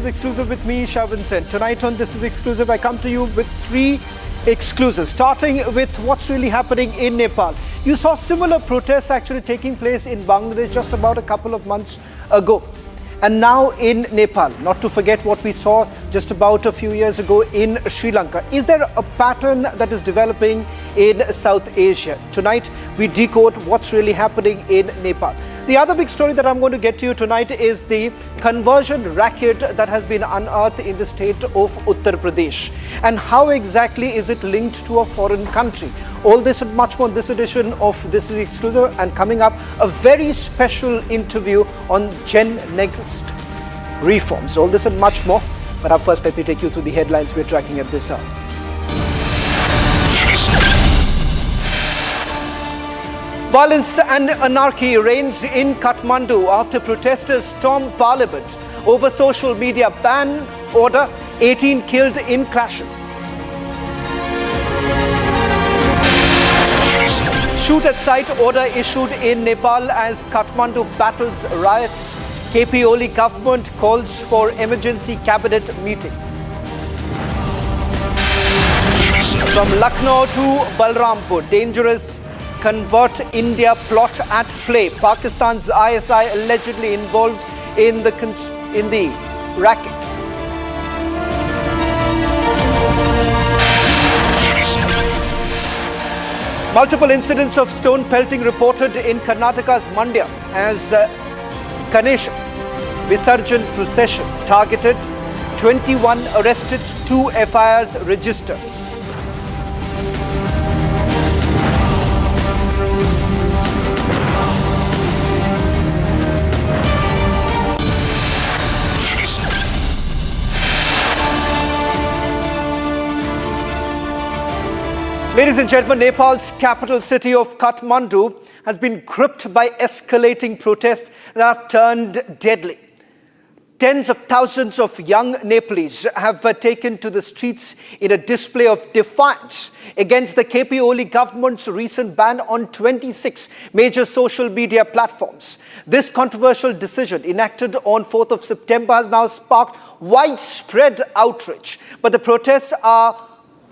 Exclusive with me, Shah Vincent. Tonight on This is Exclusive, I come to you with three exclusives, starting with what's really happening in Nepal. You saw similar protests actually taking place in Bangladesh just about a couple of months ago. And now in Nepal, not to forget what we saw just about a few years ago in Sri Lanka. Is there a pattern that is developing in South Asia? Tonight, we decode what's really happening in Nepal. The other big story that I'm going to get to you tonight is the conversion racket that has been unearthed in the state of Uttar Pradesh. And how exactly is it linked to a foreign country? All this and much more in this edition of This is Exclusive, and coming up, a very special interview on Gen Next reforms. All this and much more. But up first, let me take you through the headlines we're tracking at this hour. Violence and anarchy reigns in Kathmandu after protesters stormed parliament over social media ban order, 18 killed in clashes. Shoot at sight order issued in Nepal as Kathmandu battles riots. KP Oli government calls for emergency cabinet meeting. From Lucknow to Balrampur, dangerous convert India plot at play. Pakistan's ISI allegedly involved in the racket. Multiple incidents of stone pelting reported in Karnataka's Mandya as Ganesh Visarjan procession targeted. 21 arrested, 2 FIRs registered. Ladies and gentlemen, Nepal's capital city of Kathmandu has been gripped by escalating protests that have turned deadly. Tens of thousands of young Nepalese have taken to the streets in a display of defiance against the KP Oli government's recent ban on 26 major social media platforms. This controversial decision, enacted on 4th of September, has now sparked widespread outrage. But the protests are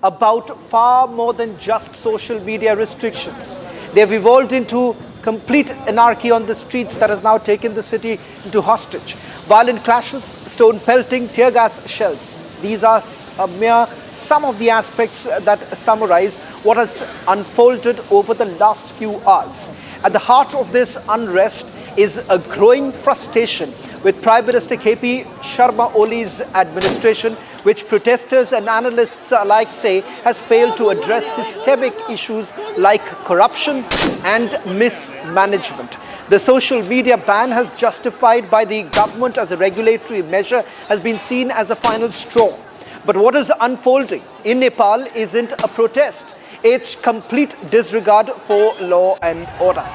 about far more than just social media restrictions. They have evolved into complete anarchy on the streets that has now taken the city into hostage. Violent clashes, stone pelting, tear gas shells. These are some of the aspects that summarize what has unfolded over the last few hours. At the heart of this unrest is a growing frustration with Prime Minister KP Sharma Oli's administration, which protesters and analysts alike say has failed to address systemic issues like corruption and mismanagement. The social media ban, has justified by the government as a regulatory measure, has been seen as a final straw. But what is unfolding in Nepal isn't a protest. It's complete disregard for law and order.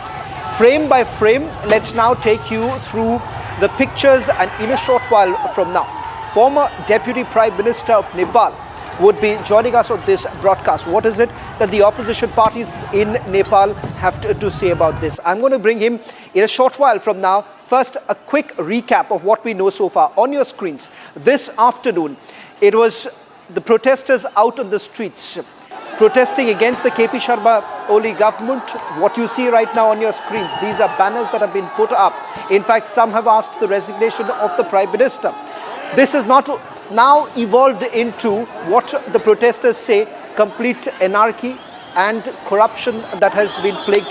Frame by frame, let's now take you through the pictures, and in a short while from now, former Deputy Prime Minister of Nepal would be joining us on this broadcast. What is it that the opposition parties in Nepal have to say about this? I'm going to bring him in a short while from now. First, a quick recap of what we know so far. On your screens, this afternoon, it was the protesters out on the streets protesting against the KP Sharma Oli government. What you see right now on your screens, these are banners that have been put up. In fact, some have asked the resignation of the Prime Minister. This is not now evolved into what the protesters say, complete anarchy and corruption that has been plagued,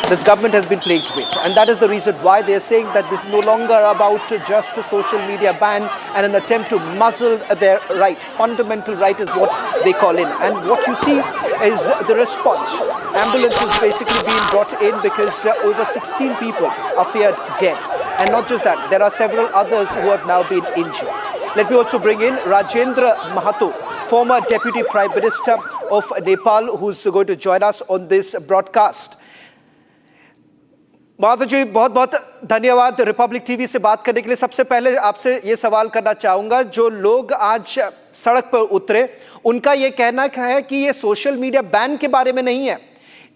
the government has been plagued with. And that is the reason why they are saying that this is no longer about just a social media ban and an attempt to muzzle their right. Fundamental right is what they call in. And what you see is the response. Ambulances basically being brought in because over 16 people are feared dead. And not just that, there are several others who have now been injured. Let me also bring in Rajendra Mahato, former Deputy Prime Minister of Nepal, who's going to join us on this broadcast. महातो जी, बहुत बहुत धन्यवाद Republic TV से बात करने के लिए। सबसे पहले आपसे ये सवाल करना चाहूँगा, जो लोग आज सड़क पर उतरे, उनका ये कहना है कि ये सोशल मीडिया बैन के बारे में नहीं है,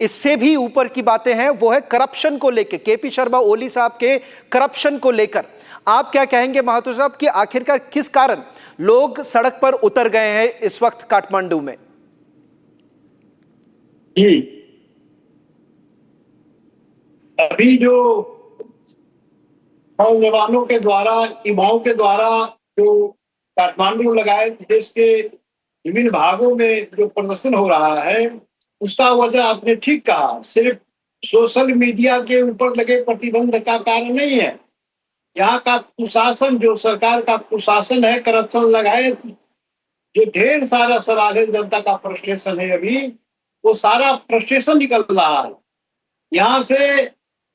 इससे भी ऊपर की बातें हैं, वो है करप्शन को लेकर, केपी शर्मा ओली साहब के करप्शन को लेकर। आप क्या कहेंगे महतो साहब कि आखिरकार किस कारण लोग सड़क पर उतर गए हैं इस वक्त काठमांडू में? जी, अभी जो नौजवानों के द्वारा, युवाओं के द्वारा जो काठमांडू लगाए देश के विभिन्न भागों में जो प्रदर्शन हो रहा है, उसका वजह आपने ठीक कहा, सिर्फ सोशल मीडिया के ऊपर लगे प्रतिबंध का कारण नहीं है। यहाँ का कुशासन, जो सरकार का कुशासन है, करप्शन लगाए, जो ढेर सारा सवाल है, जनता का फ्रस्ट्रेशन है, अभी वो सारा फ्रस्ट्रेशन निकल रहा है। यहाँ से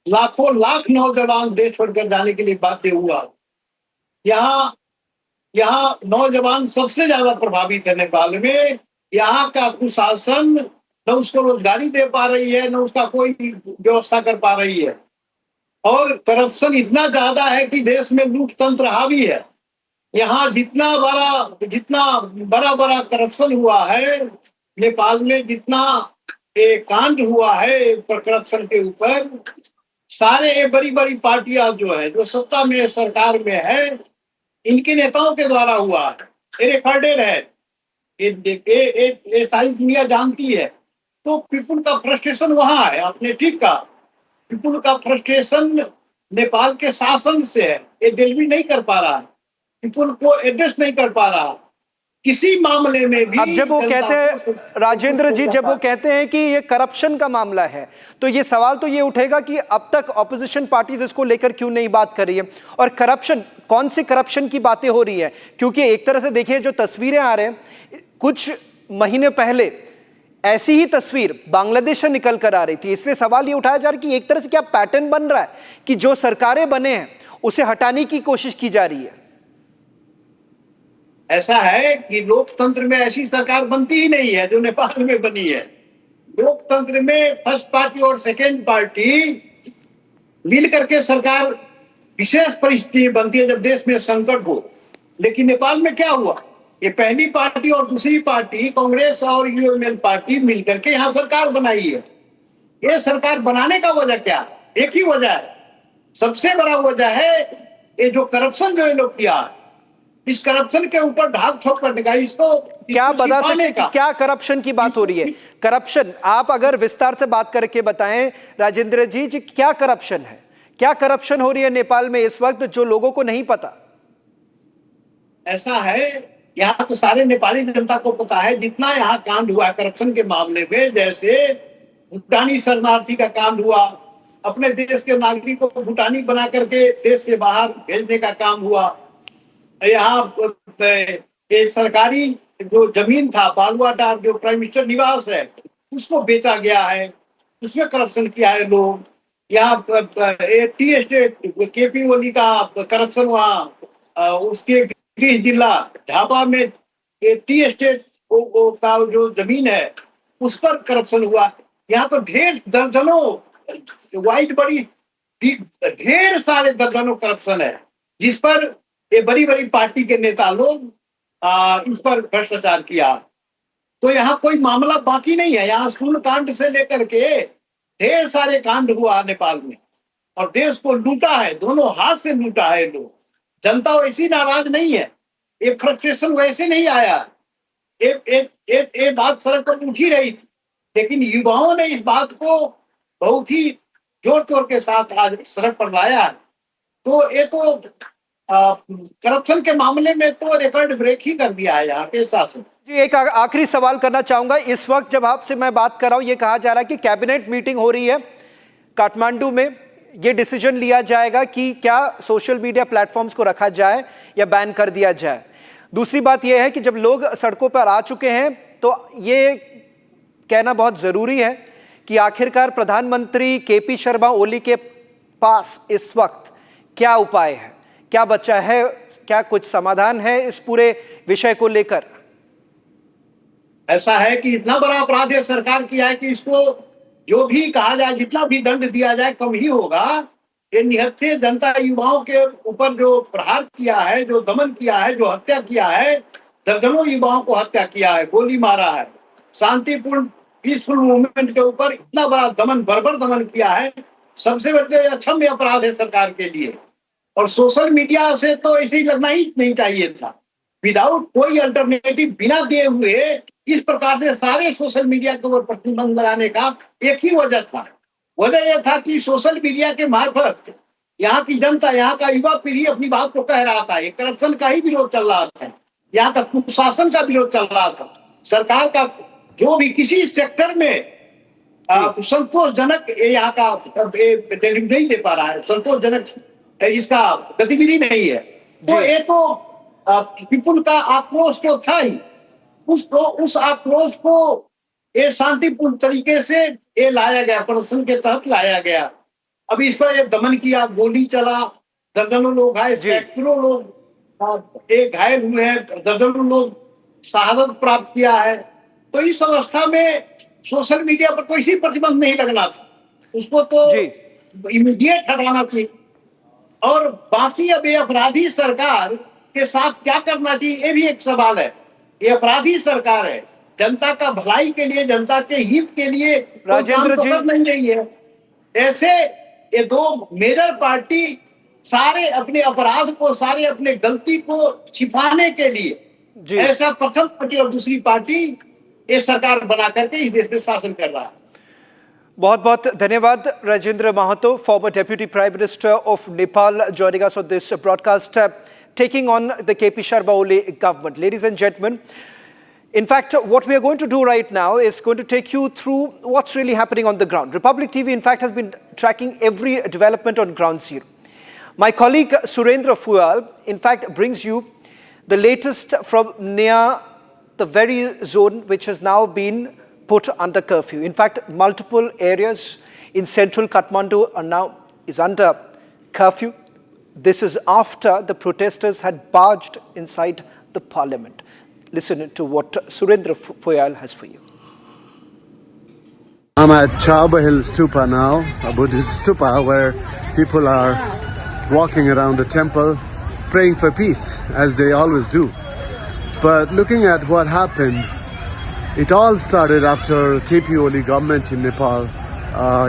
लाखों लाख नौजवान देश छोड़कर जाने के लिए बाध्य हुआ। यहाँ यहाँ नौजवान सबसे ज्यादा प्रभावित है नेपाल में। यहाँ का कुशासन न उसको रोजगारी दे पा रही है, न उसका कोई व्यवस्था कर पा रही है, और करप्शन इतना ज्यादा है कि देश में लूट तंत्र हावी है। यहाँ जितना बड़ा बड़ा करप्शन हुआ है नेपाल में, जितना कांड हुआ है करप्शन के ऊपर, सारे बड़ी बड़ी पार्टियां जो है, जो सत्ता में सरकार में है, इनके नेताओं के द्वारा हुआ है। ये रिकॉर्डेड है, ये सारी दुनिया जानती है। तो पीपुल का फ्रस्ट्रेशन वहां है, आपने ठीक कहा। पीपुल का फ्रस्ट्रेशन नेपाल के शासन से है, ये डिलीवर नहीं कर पा रहा है, पीपुल को एड्रेस नहीं कर पा रहा किसी मामले में भी। अब जब वो कहते हैं राजेंद्र जी, जब वो कहते हैं कि ये करप्शन का मामला है, तो ये सवाल तो ये उठेगा कि अब तक ऑपोजिशन पार्टीज इसको लेकर क्यों नहीं बात कर रही है, और करप्शन, कौन सी करप्शन की बातें हो रही है? क्योंकि एक तरह से देखिए, जो तस्वीरें आ रहे हैं, कुछ महीने पहले ऐसी ही तस्वीर बांग्लादेश से निकल कर आ रही थी। इसलिए सवाल ये उठाया जा रहा है कि एक तरह से क्या पैटर्न बन रहा है कि जो सरकारें बने हैं उसे हटाने की कोशिश की जा रही है? ऐसा है कि लोकतंत्र में ऐसी सरकार बनती ही नहीं है जो नेपाल में बनी है। लोकतंत्र में फर्स्ट पार्टी और सेकेंड पार्टी मिल करके सरकार विशेष परिस्थिति बनती है जब देश में संकट हो। लेकिन नेपाल में क्या हुआ, ये पहली पार्टी और दूसरी पार्टी, कांग्रेस और यूएमएल पार्टी मिलकर के यहाँ सरकार बनाई है। ये सरकार बनाने का वजह क्या? एक ही वजह है, सबसे बड़ा वजह है ये जो करप्शन जो ये लोग किया, इस करप्शन के ऊपर ढाक छोड़ करने का, इसको क्या बता सकते हैं कि क्या करप्शन की बात हो रही है? करप्शन आप अगर विस्तार से बात करके बताएं राजेंद्र जी, क्या करप्शन है, क्या करप्शन हो रही है नेपाल में इस वक्त जो लोगों को नहीं पता? ऐसा है, यहाँ तो सारे नेपाली जनता को पता है जितना यहाँ कांड हुआ करप्शन के मामले में। जैसे भूटानी शरणार्थी का कांड हुआ, अपने देश के नागरिकों को भूटानी बना करके देश से बाहर भेजने का काम हुआ। यहाँ ये सरकारी जो जमीन था बालुआटार, जो प्राइम मिनिस्टर निवास है, उसको बेचा गया है, उसमें करप्शन किया है लोग। यहाँ टी एस्टेट केपी ओली का करप्शन, वहाँ उसके गृह जिला ढाबा में टी एस्टेट का जो जमीन है उस पर करप्शन हुआ। यहाँ तो ढेर दर्जनों वाइट बड़ी ढेर सारे दर्जनों करप्शन है, जिस पर ये बड़ी बड़ी पार्टी के नेता लोग इस पर भ्रष्टाचार किया। तो यहाँ कोई मामला बाकी नहीं है। यहाँ सुन कांड से लेकर के ढेर सारे कांड हुआ नेपाल में, और देश को लूटा है, दोनों हाथ से लूटा है लोग। जनता वैसी नाराज नहीं है, ये फ्रस्ट्रेशन वैसे नहीं आया। एक बात सड़क पर उठी रही थी, लेकिन युवाओं ने इस बात को बहुत ही जोर तोड़ के साथ आज सड़क पर लाया। तो ये तो करप्शन के मामले में तो रिकॉर्ड ब्रेक ही कर दिया है यहाँ के शासन जी। एक आखिरी सवाल करना चाहूंगा। इस वक्त जब आपसे मैं बात कर रहा हूं, ये कहा जा रहा है कि कैबिनेट मीटिंग हो रही है काठमांडू में, ये डिसीजन लिया जाएगा कि क्या सोशल मीडिया प्लेटफॉर्म्स को रखा जाए या बैन कर दिया जाए। दूसरी बात यह है कि जब लोग सड़कों पर आ चुके हैं तो ये कहना बहुत जरूरी है कि आखिरकार प्रधानमंत्री केपी शर्मा ओली के पास इस वक्त क्या उपाय है, क्या बचा है, क्या कुछ समाधान है इस पूरे विषय को लेकर? ऐसा है कि इतना बड़ा अपराध है सरकार किया है कि इसको जो भी कहा जाए, जितना भी दंड दिया जाए कम ही होगा। ये निहत्थे जनता युवाओं के ऊपर जो प्रहार किया है, जो दमन किया है, जो हत्या किया है, दर्जनों युवाओं को हत्या किया है, गोली मारा है, शांतिपूर्ण पीसफुल मूवमेंट के ऊपर इतना बड़ा दमन, बर्बर दमन किया है, सबसे बड़े अक्षम्य अपराध है सरकार के लिए। और सोशल मीडिया से तो ऐसे ही लगना ही नहीं चाहिए था। विदाउट कोई अल्टरनेटिव, बिना दिए हुए इस प्रकार से सारे सोशल मीडिया के ऊपर प्रतिबंध लगाने का एक ही वजह था। वजह यह था कि सोशल मीडिया के मार्फत यहाँ की जनता, यहाँ का युवा पीढ़ी अपनी बात को कह रहा था। एक करप्शन का ही विरोध चल रहा था, यहाँ का कुशासन का विरोध चल रहा था। सरकार का जो भी किसी सेक्टर में संतोषजनक यहाँ का नहीं दे पा रहा है, संतोषजनक इसका गतिविधि नहीं है। तो ये तो पीपुल का आक्रोश तो था ही, उस आक्रोश को ये शांतिपूर्ण तरीके से ये लाया गया, प्रदर्शन के तहत लाया गया। अब इस पर दमन किया, गोली चला, दर्जनों लोग घायल, सैकड़ों लोग एक घायल हुए हैं, दर्जनों लोग शहादत प्राप्त किया है। तो इस अवस्था में सोशल मीडिया पर कोई सी प्रतिबंध नहीं लगना था, उसको तो इमीडिएट हटाना चाहिए। और बाकी अब ये अपराधी सरकार के साथ क्या करना चाहिए, ये भी एक सवाल है। ये अपराधी सरकार है, जनता का भलाई के लिए, जनता के हित के लिए काम तो कर नहीं रही है। ऐसे ये दो मेजर पार्टी सारे अपने अपराध को, सारे अपने गलती को छिपाने के लिए ऐसा प्रथम पार्टी और दूसरी पार्टी ये सरकार बना करके इस देश में शासन कर रहा है। बहुत बहुत धन्यवाद Rajendra Mahato, former Deputy Prime Minister of Nepal, joining us on this broadcast, taking on the KP Sharma Oli government. Ladies and gentlemen, in fact, what we are going to do right now is going to take you through what's really happening on the ground. Republic TV, in fact, has been tracking every development on ground zero. My colleague Surendra Fuyal, in fact, brings you the latest from near the very zone which has now been put under curfew. In fact, multiple areas in central Kathmandu are now under curfew. This is after the protesters had barged inside the parliament. Listen to what Surendra Fuyal has for you. I'm at Chauba Hill Stupa now, a Buddhist stupa where people are walking around the temple praying for peace, as they always do. But looking at what happened, it all started after KP Oli government in Nepal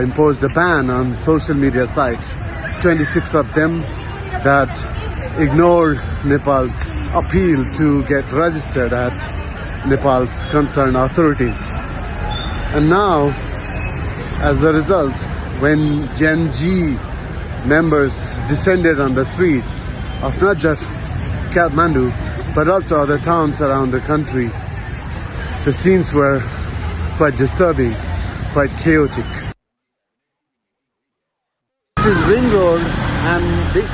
imposed a ban on social media sites, 26 of them that ignored Nepal's appeal to get registered at Nepal's concerned authorities. And now, as a result, when Gen Z members descended on the streets of not just Kathmandu, but also other towns around the country, the scenes were quite disturbing, quite chaotic. This is Ring Road, and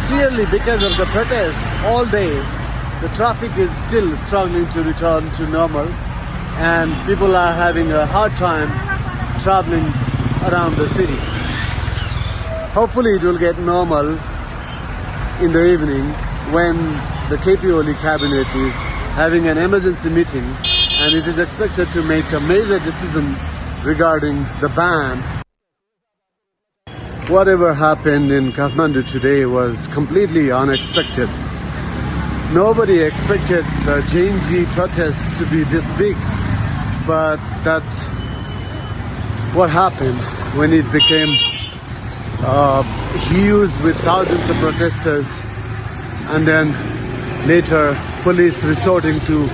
clearly because of the protest all day, the traffic is still struggling to return to normal, and people are having a hard time traveling around the city. Hopefully it will get normal in the evening when the KP Oli cabinet is having an emergency meeting, and it is expected to make a major decision regarding the ban. Whatever happened in Kathmandu today was completely unexpected. Nobody expected the Gen Z protests to be this big, but that's what happened when it became huge with thousands of protesters, and then later police resorting to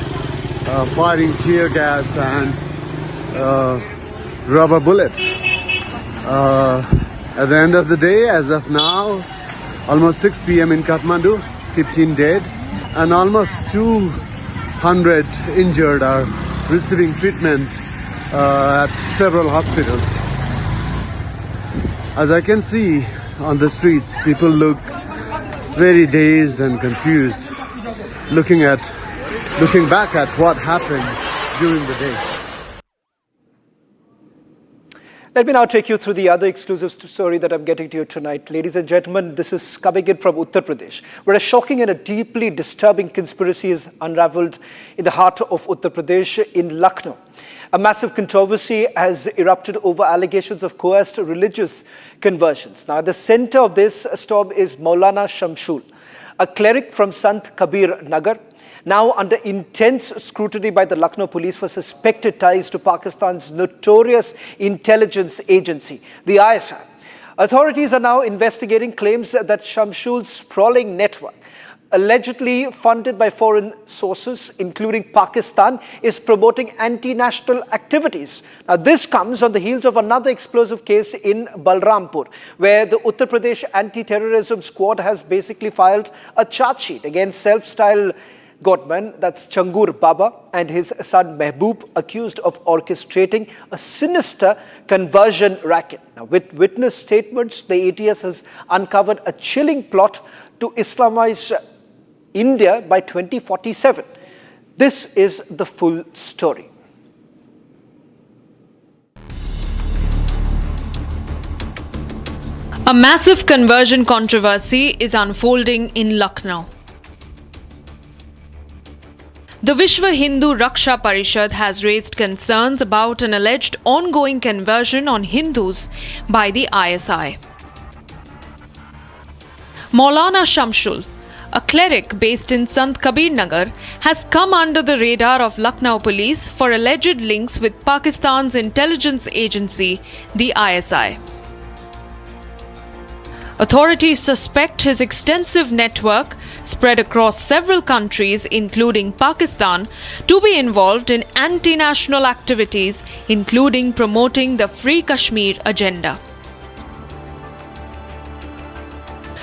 firing tear gas and rubber bullets. At the end of the day, as of now, almost 6 p.m. in Kathmandu, 15 dead, and almost 200 injured are receiving treatment at several hospitals. As I can see on the streets, people look very dazed and confused, looking back at what happened during the day. Let me now take you through the other exclusive story that I'm getting to you tonight. Ladies and gentlemen, this is coming in from Uttar Pradesh, where a shocking and a deeply disturbing conspiracy is unraveled in the heart of Uttar Pradesh in Lucknow. A massive controversy has erupted over allegations of coerced religious conversions. Now, at the center of this storm is Maulana Shamshul, a cleric from Sant Kabir Nagar, now under intense scrutiny by the Lucknow police for suspected ties to Pakistan's notorious intelligence agency, the ISI. Authorities are now investigating claims that Shamsul's sprawling network, allegedly funded by foreign sources, including Pakistan, is promoting anti-national activities. Now, this comes on the heels of another explosive case in Balrampur, where the Uttar Pradesh Anti-Terrorism Squad has basically filed a charge sheet against self-styled Godman, that's Changur Baba, and his son Mehboob, accused of orchestrating a sinister conversion racket. Now, with witness statements, the ATS has uncovered a chilling plot to Islamize India by 2047. This is the full story. A massive conversion controversy is unfolding in Lucknow. The Vishwa Hindu Raksha Parishad has raised concerns about an alleged ongoing conversion on Hindus by the ISI. Maulana Shamsul, a cleric based in Sant Kabir Nagar, has come under the radar of Lucknow police for alleged links with Pakistan's intelligence agency, the ISI. Authorities suspect his extensive network, spread across several countries including Pakistan, to be involved in anti-national activities, including promoting the Free Kashmir agenda.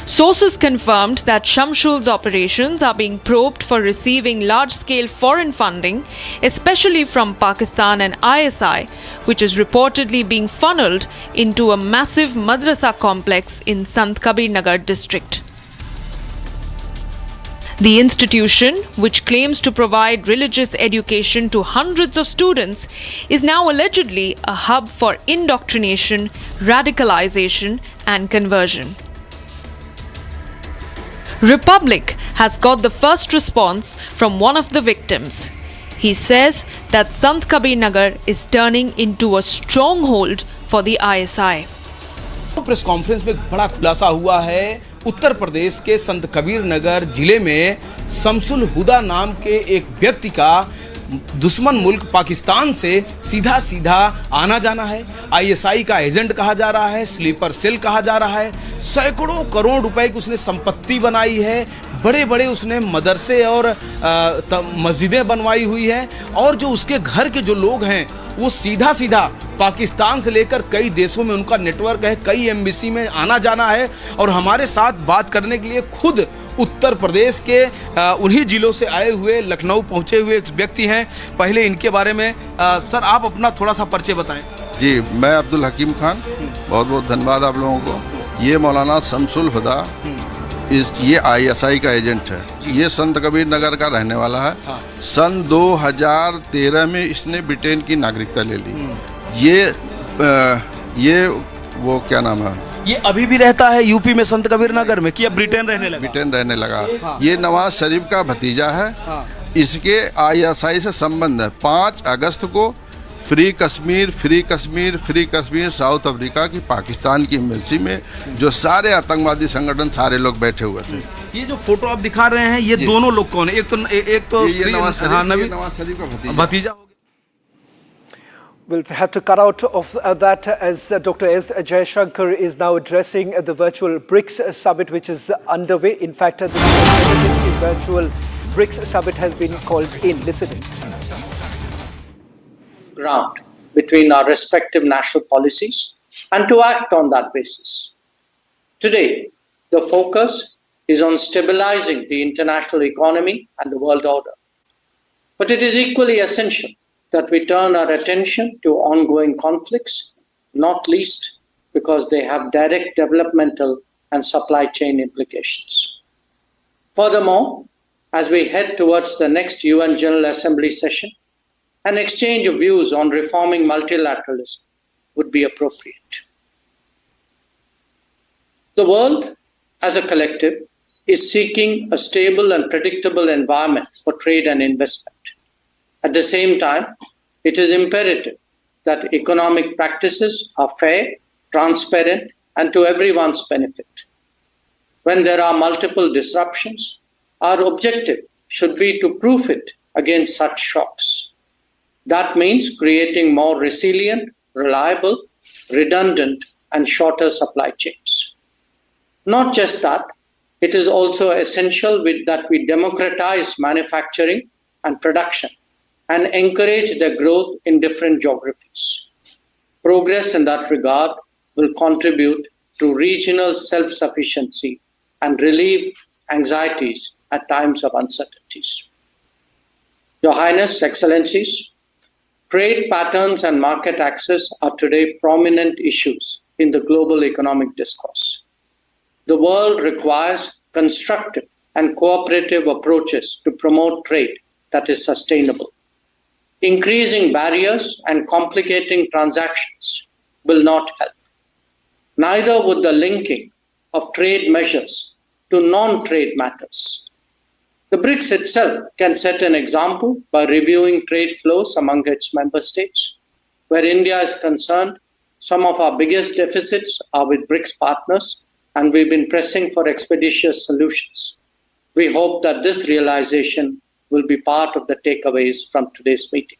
Sources confirmed that Shamsul's operations are being probed for receiving large-scale foreign funding, especially from Pakistan and ISI, which is reportedly being funneled into a massive madrasa complex in Sant Kabir Nagar district. The institution, which claims to provide religious education to hundreds of students, is now allegedly a hub for indoctrination, radicalization, and conversion. Republic has got the first response from one of the victims. He says that Sant Kabir Nagar is turning into a stronghold for the ISI. Press conference में एक बड़ा खुलासा हुआ है। उत्तर प्रदेश के संत कबीर नगर जिले में शमसुल हुदा नाम के एक व्यक्ति का दुश्मन मुल्क पाकिस्तान से सीधा सीधा आना जाना है। आईएसआई का एजेंट कहा जा रहा है, स्लीपर सेल कहा जा रहा है। सैकड़ों करोड़ रुपए की उसने संपत्ति बनाई है, बड़े बड़े उसने मदरसे और मस्जिदें बनवाई हुई है, और जो उसके घर के जो लोग हैं वो सीधा सीधा पाकिस्तान से लेकर कई देशों में उनका नेटवर्क है, कई एम्बेसी में आना जाना है। और हमारे साथ बात करने के लिए खुद उत्तर प्रदेश के उन्हीं जिलों से आए हुए लखनऊ पहुंचे हुए एक व्यक्ति हैं। पहले इनके बारे में सर आप अपना थोड़ा सा परिचय बताएं। जी, मैं अब्दुल हकीम खान, बहुत बहुत धन्यवाद आप लोगों को। ये मौलाना शमसुल हुदा ये आईएसआई का एजेंट है। ये संत कबीर नगर का रहने वाला है। हाँ। सन 2013 में इसने ब्रिटेन की नागरिकता ले ली। ये वो क्या नाम है, ये अभी भी रहता है यूपी में संत कबीर नगर में कि अब ब्रिटेन रहने लगा। हाँ। ये नवाज शरीफ का भतीजा है। हाँ। इसके आईएसआई से संबंध है। 5 अगस्त को फ्री कश्मीर साउथ अफ्रीका की पाकिस्तान की एम्बेसी में जो सारे आतंकवादी संगठन सारे लोग बैठे हुए थे। ये जो फोटो आप दिखा रहे हैं ये दोनों लोग कौन है? एक तो नवाज शरीफ का भतीजा। We'll have to cut out of that as Dr. S. Jaishankar is now addressing the virtual BRICS summit, which is underway. In fact, the emergency virtual BRICS summit has been called in. Listen in. Ground between our respective national policies and to act on that basis. Today, the focus is on stabilizing the international economy and the world order. But it is equally essential that we turn our attention to ongoing conflicts, not least because they have direct developmental and supply chain implications. Furthermore, as we head towards the next UN General Assembly session, an exchange of views on reforming multilateralism would be appropriate. The world, as a collective, is seeking a stable and predictable environment for trade and investment. At the same time, it is imperative that economic practices are fair, transparent, and to everyone's benefit. When there are multiple disruptions, our objective should be to proof it against such shocks. That means creating more resilient, reliable, redundant, and shorter supply chains. Not just that, it is also essential that we democratize manufacturing and production and encourage their growth in different geographies. Progress in that regard will contribute to regional self-sufficiency and relieve anxieties at times of uncertainties. Your Highness, Excellencies, trade patterns and market access are today prominent issues in the global economic discourse. The world requires constructive and cooperative approaches to promote trade that is sustainable. Increasing barriers and complicating transactions will not help. Neither would the linking of trade measures to non-trade matters. The BRICS itself can set an example by reviewing trade flows among its member states. Where India is concerned, some of our biggest deficits are with BRICS partners, and we've been pressing for expeditious solutions. We hope that this realization will be part of the takeaways from today's meeting.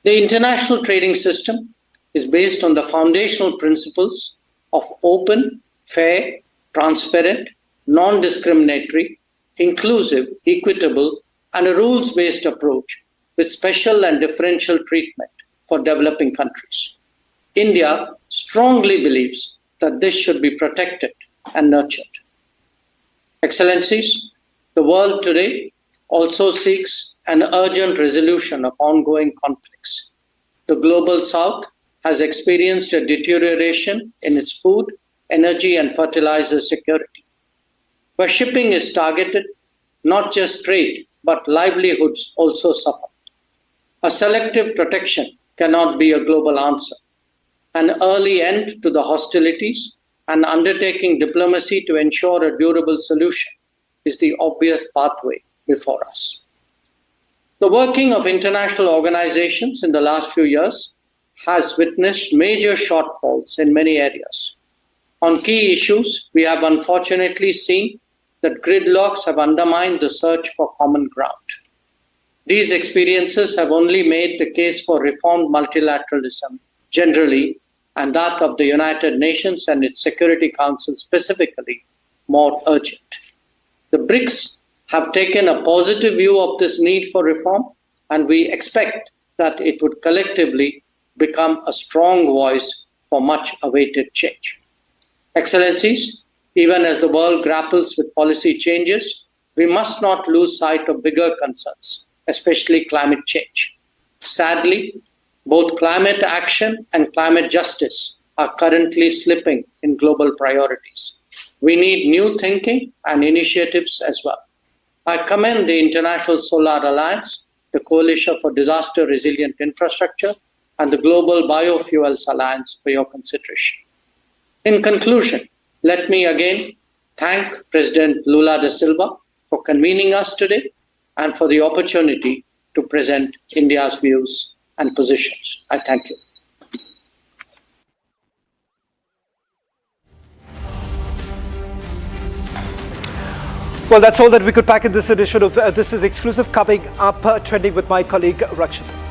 The international trading system is based on the foundational principles of open, fair, transparent, non-discriminatory, inclusive, equitable, and a rules-based approach with special and differential treatment for developing countries. India strongly believes that this should be protected and nurtured. Excellencies, the world today also seeks an urgent resolution of ongoing conflicts. The global south has experienced a deterioration in its food, energy, and fertilizer security. Where shipping is targeted, not just trade, but livelihoods also suffer. A selective protection cannot be a global answer. An early end to the hostilities and undertaking diplomacy to ensure a durable solution is the obvious pathway before us. The working of international organizations in the last few years has witnessed major shortfalls in many areas. On key issues, we have unfortunately seen that gridlocks have undermined the search for common ground. These experiences have only made the case for reformed multilateralism generally, and that of the United Nations and its Security Council specifically, more urgent. The BRICS have taken a positive view of this need for reform, and we expect that it would collectively become a strong voice for much awaited change. Excellencies, even as the world grapples with policy changes, we must not lose sight of bigger concerns, especially climate change. Sadly, both climate action and climate justice are currently slipping in global priorities. We need new thinking and initiatives as well. I commend the International Solar Alliance, the Coalition for Disaster Resilient Infrastructure, and the Global Biofuels Alliance for your consideration. In conclusion, let me again thank President Lula da Silva for convening us today and for the opportunity to present India's views and positions. I thank you. Well, that's all that we could pack in this edition of This Is Exclusive. Coming up, trending with my colleague Rakshit.